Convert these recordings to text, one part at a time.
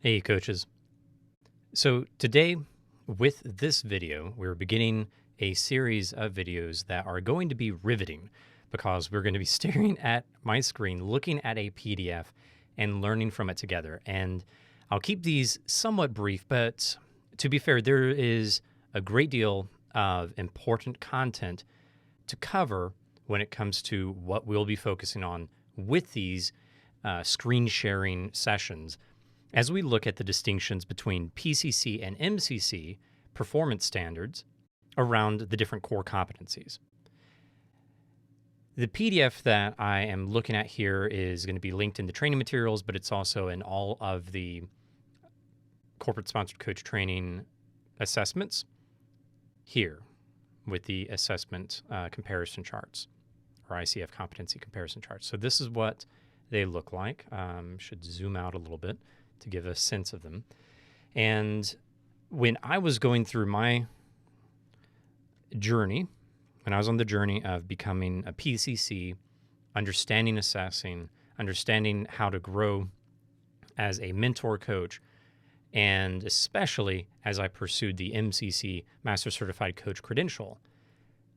Hey, coaches. So today, with this video, we're beginning a series of videos that are going to be riveting because we're going to be staring at my screen, looking at a PDF and learning from it together. And I'll keep these somewhat brief, but to be fair, there is a great deal of important content to cover when it comes to what we'll be focusing on with these screen sharing sessions as we look at the distinctions between PCC and MCC performance standards around the different core competencies. The PDF that I am looking at here is going to be linked in the training materials, but it's also in all of the corporate sponsored coach training assessments here with the assessment comparison charts or ICF competency comparison charts. So this is what they look like. Should zoom out a little bit to give a sense of them. And when I was going through my journey, when I was on the journey of becoming a PCC, understanding assessing, understanding how to grow as a mentor coach, and especially as I pursued the MCC Master Certified Coach credential,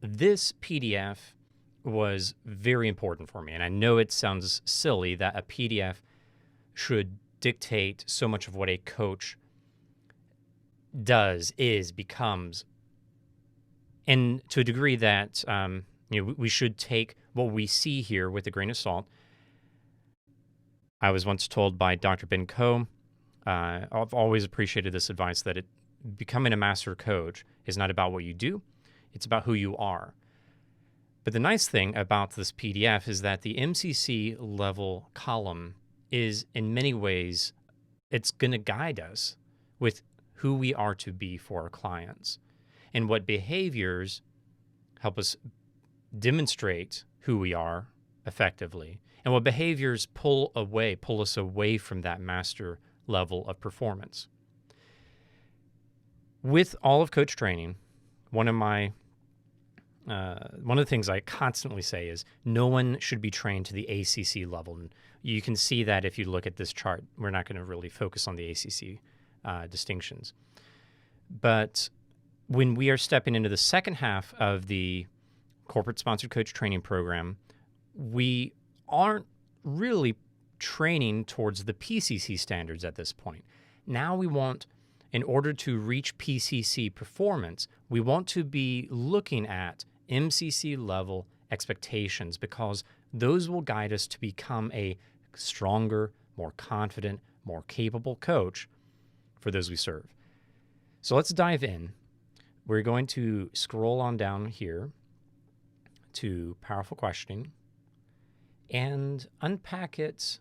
this PDF was very important for me. And I know it sounds silly that a PDF should dictate so much of what a coach does, becomes, and to a degree that we should take what we see here with a grain of salt. I was once told by Dr. Ben Coe, I've always appreciated this advice, that becoming a master coach is not about what you do, it's about who you are. But the nice thing about this PDF is that the MCC level column is in many ways, it's going to guide us with who we are to be for our clients and what behaviors help us demonstrate who we are effectively, and what behaviors pull us away from that master level of performance. With all of coach training, one of the things I constantly say is no one should be trained to the ACC level. And you can see that if you look at this chart. We're not going to really focus on the ACC distinctions. But when we are stepping into the second half of the corporate sponsored coach training program, we aren't really training towards the PCC standards at this point. Now we want, in order to reach PCC performance, we want to be looking at MCC level expectations, because those will guide us to become a stronger, more confident, more capable coach for those we serve. So let's dive in. We're going to scroll on down here to powerful questioning and unpack it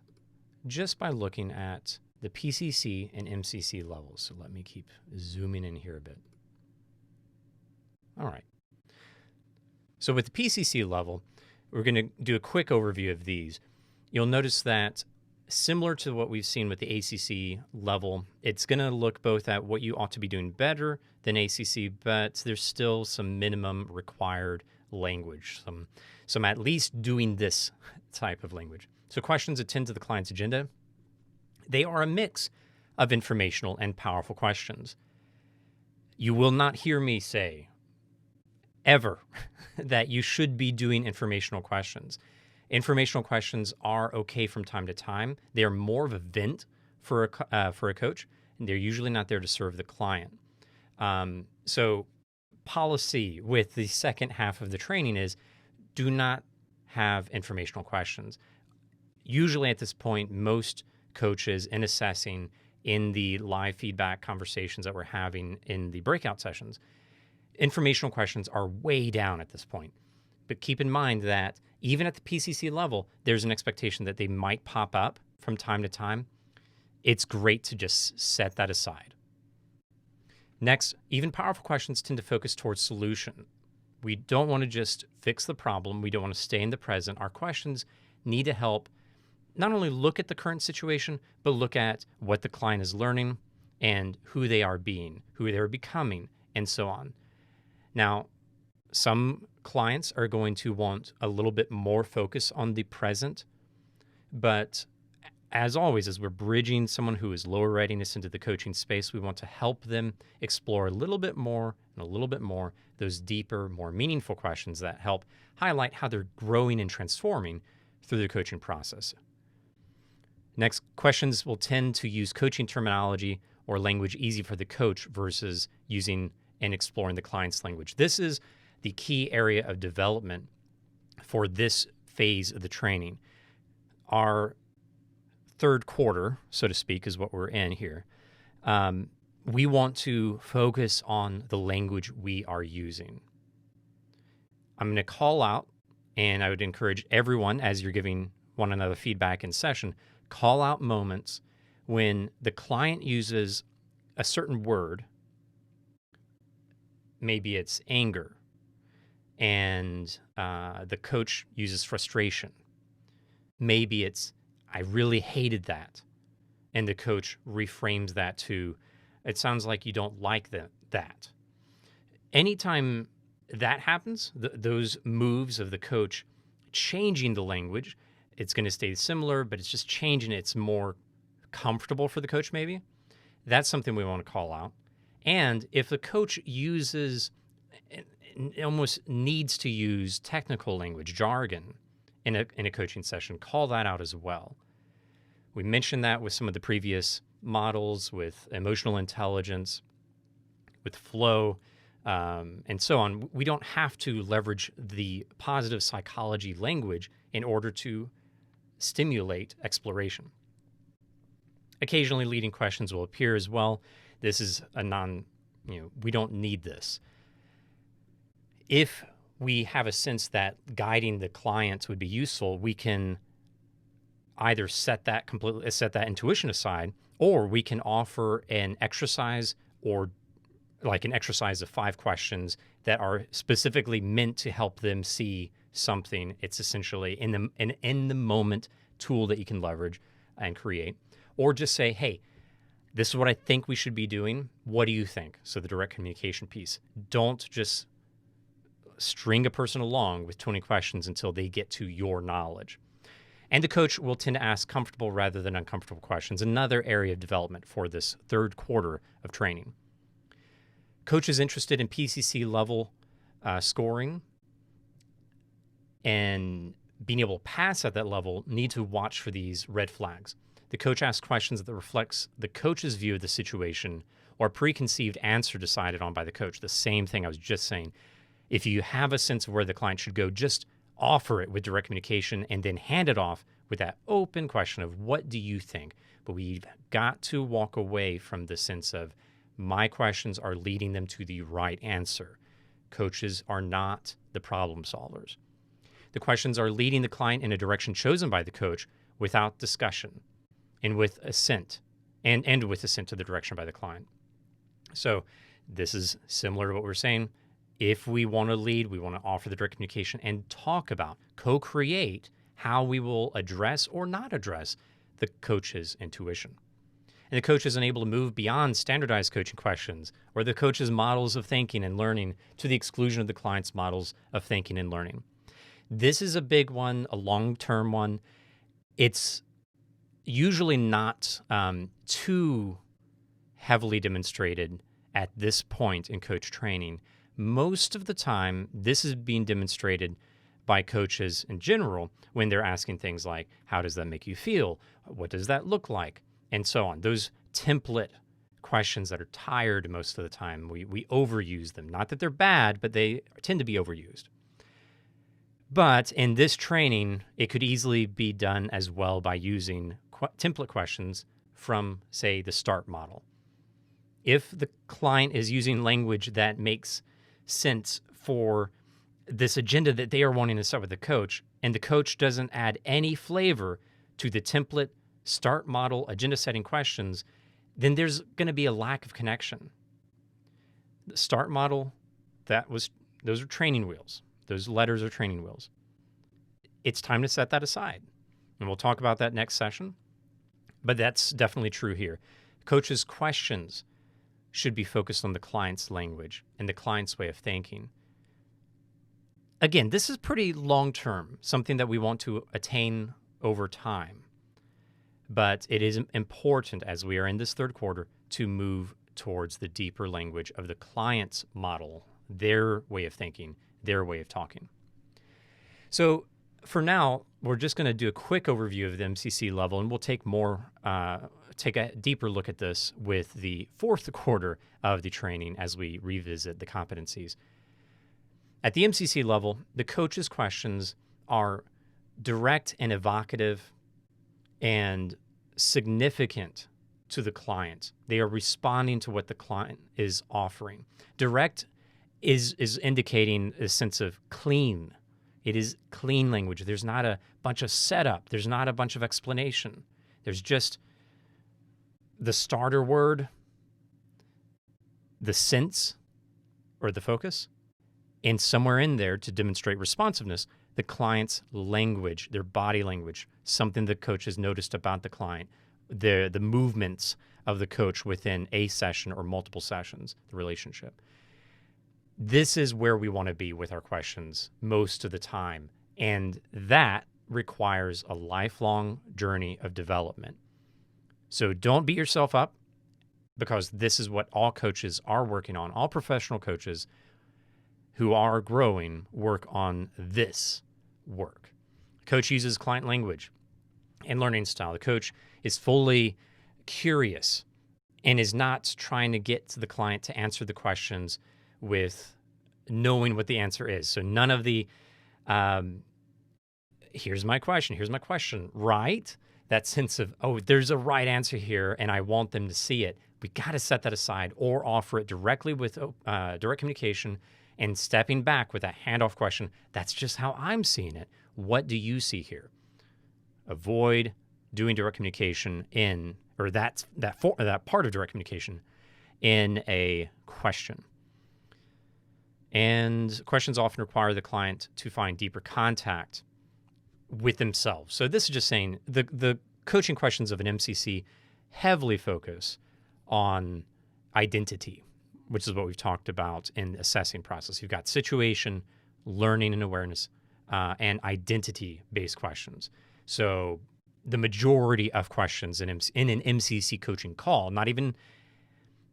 just by looking at the PCC and MCC levels. So let me keep zooming in here a bit. All right. So with the PCC level, we're going to do a quick overview of these. You'll notice that similar to what we've seen with the ACC level, it's going to look both at what you ought to be doing better than ACC, but there's still some minimum required language, some at least doing this type of language. So questions attend to the client's agenda. They are a mix of informational and powerful questions. You will not hear me say ever that you should be doing informational questions. Informational questions are okay from time to time. They are more of a vent for a coach, and they're usually not there to serve the client. So policy with the second half of the training is do not have informational questions. Usually at this point, most coaches in assessing, in the live feedback conversations that we're having in the breakout sessions, informational questions are way down at this point. But keep in mind that even at the PCC level, there's an expectation that they might pop up from time to time. It's great to just set that aside. Next, even powerful questions tend to focus towards solution. We don't want to just fix the problem. We don't want to stay in the present. Our questions need to help not only look at the current situation, but look at what the client is learning and who they are being, who they're becoming, and so on. Now, some clients are going to want a little bit more focus on the present, but as always, as we're bridging someone who is lower readiness into the coaching space, we want to help them explore a little bit more and a little bit more those deeper, more meaningful questions that help highlight how they're growing and transforming through the coaching process. Next, questions will tend to use coaching terminology or language easy for the coach versus using and exploring the client's language. This is the key area of development for this phase of the training. Our third quarter, so to speak, is what we're in here. We want to focus on the language we are using. I'm going to call out, and I would encourage everyone, as you're giving one another feedback in session, call out moments when the client uses a certain word. Maybe it's anger, and the coach uses frustration. Maybe it's, I really hated that, and the coach reframes that to, it sounds like you don't like that. Anytime that happens, those moves of the coach changing the language, it's going to stay similar, but it's just changing. It's more comfortable for the coach, maybe. That's something we want to call out. And if the coach uses, almost needs to use technical language, jargon in a coaching session, call that out as well. We mentioned that with some of the previous models, with emotional intelligence, with flow, and so on. We don't have to leverage the positive psychology language in order to stimulate exploration. Occasionally, leading questions will appear as well. This is we don't need this. If we have a sense that guiding the client would be useful, we can either set that intuition aside, or we can offer an exercise, or like an exercise of 5 questions that are specifically meant to help them see something. It's essentially an in the moment tool that you can leverage and create, or just say, hey, this is what I think we should be doing. What do you think? So the direct communication piece. Don't just string a person along with 20 questions until they get to your knowledge. And the coach will tend to ask comfortable rather than uncomfortable questions, another area of development for this third quarter of training. Coaches interested in PCC level scoring and being able to pass at that level need to watch for these red flags. The coach asks questions that reflects the coach's view of the situation or preconceived answer decided on by the coach. The same thing I was just saying. If you have a sense of where the client should go, just offer it with direct communication and then hand it off with that open question of, what do you think? But we've got to walk away from the sense of, my questions are leading them to the right answer. Coaches are not the problem solvers. The questions are leading the client in a direction chosen by the coach without discussion and with assent, and with assent to the direction by the client. So this is similar to what we're saying. If we want to lead, we want to offer the direct communication and talk about, co-create how we will address or not address the coach's intuition. And the coach is unable to move beyond standardized coaching questions or the coach's models of thinking and learning to the exclusion of the client's models of thinking and learning. This is a big one, a long-term one. It's usually not too heavily demonstrated at this point in coach training. Most of the time, this is being demonstrated by coaches in general when they're asking things like, how does that make you feel? What does that look like? And so on. Those template questions that are tired most of the time, we overuse them. Not that they're bad, but they tend to be overused. But in this training, it could easily be done as well by using template questions from, say, the START model. If the client is using language that makes sense for this agenda that they are wanting to set with the coach, and the coach doesn't add any flavor to the template START model agenda setting questions, then there's going to be a lack of connection. The START model, those are training wheels. Those letters are training wheels. It's time to set that aside. And we'll talk about that next session. But that's definitely true here. Coaches' questions should be focused on the client's language and the client's way of thinking. Again, this is pretty long-term, something that we want to attain over time. But it is important as we are in this third quarter to move towards the deeper language of the client's model, their way of thinking, their way of talking. So for now, we're just going to do a quick overview of the MCC level, and we'll take a deeper look at this with the fourth quarter of the training as we revisit the competencies. At the MCC level, the coach's questions are direct and evocative and significant to the client. They are responding to what the client is offering. Direct is indicating a sense of clean. It is clean language. There's not a bunch of setup. There's not a bunch of explanation. There's just the starter word, the sense or the focus, and somewhere in there to demonstrate responsiveness, the client's language, their body language, something the coach has noticed about the client, the movements of the coach within a session or multiple sessions, the relationship. This is where we want to be with our questions most of the time, and that requires a lifelong journey of development. So don't beat yourself up, because this is what all coaches are working on. All professional coaches who are growing work on this work. The coach uses client language and learning style. The coach is fully curious and is not trying to get to the client to answer the questions with knowing what the answer is. So none of the, here's my question, right? That sense of, oh, there's a right answer here and I want them to see it. We got to set that aside or offer it directly with direct communication and stepping back with a handoff question. That's just how I'm seeing it. What do you see here? Avoid doing direct communication that part of direct communication in a question. And questions often require the client to find deeper contact with themselves. So this is just saying the coaching questions of an MCC heavily focus on identity, which is what we've talked about in the assessing process. You've got situation, learning and awareness, and identity-based questions. So the majority of questions in an MCC coaching call, not even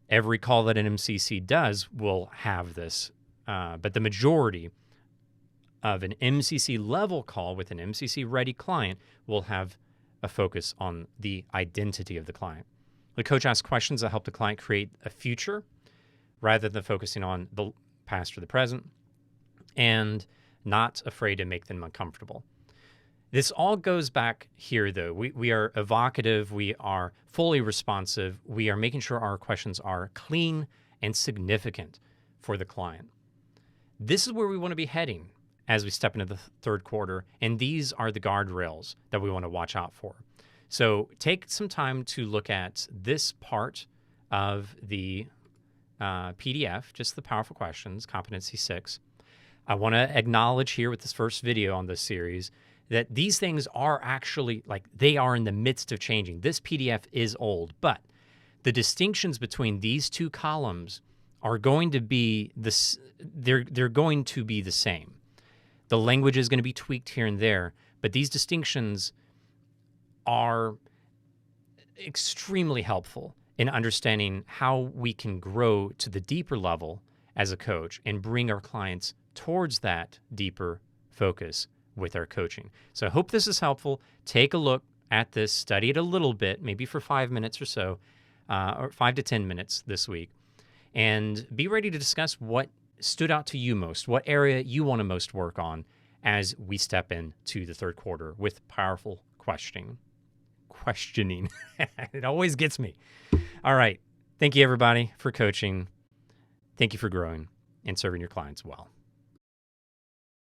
every call that an MCC does will have this, but the majority of an MCC level call with an MCC ready client will have a focus on the identity of the client. The coach asks questions that help the client create a future rather than focusing on the past or the present, and not afraid to make them uncomfortable. This all goes back here, though. We are evocative. We are fully responsive. We are making sure our questions are clean and significant for the client. This is where we want to be heading as we step into the third quarter, and these are the guardrails that we want to watch out for. So take some time to look at this part of the PDF, just the powerful questions, Competency 6. I want to acknowledge here with this first video on this series that these things are actually, they are in the midst of changing. This PDF is old, but the distinctions between these two columns are going to be they're going to be the same. The language is going to be tweaked here and there, but these distinctions are extremely helpful in understanding how we can grow to the deeper level as a coach and bring our clients towards that deeper focus with our coaching. So I hope this is helpful. Take a look at this, study it a little bit, maybe for 5 minutes or so, or 5 to 10 minutes this week, and be ready to discuss what stood out to you most, what area you want to most work on as we step into the third quarter with powerful questioning. It always gets me. All right. Thank you, everybody, for coaching. Thank you for growing and serving your clients well.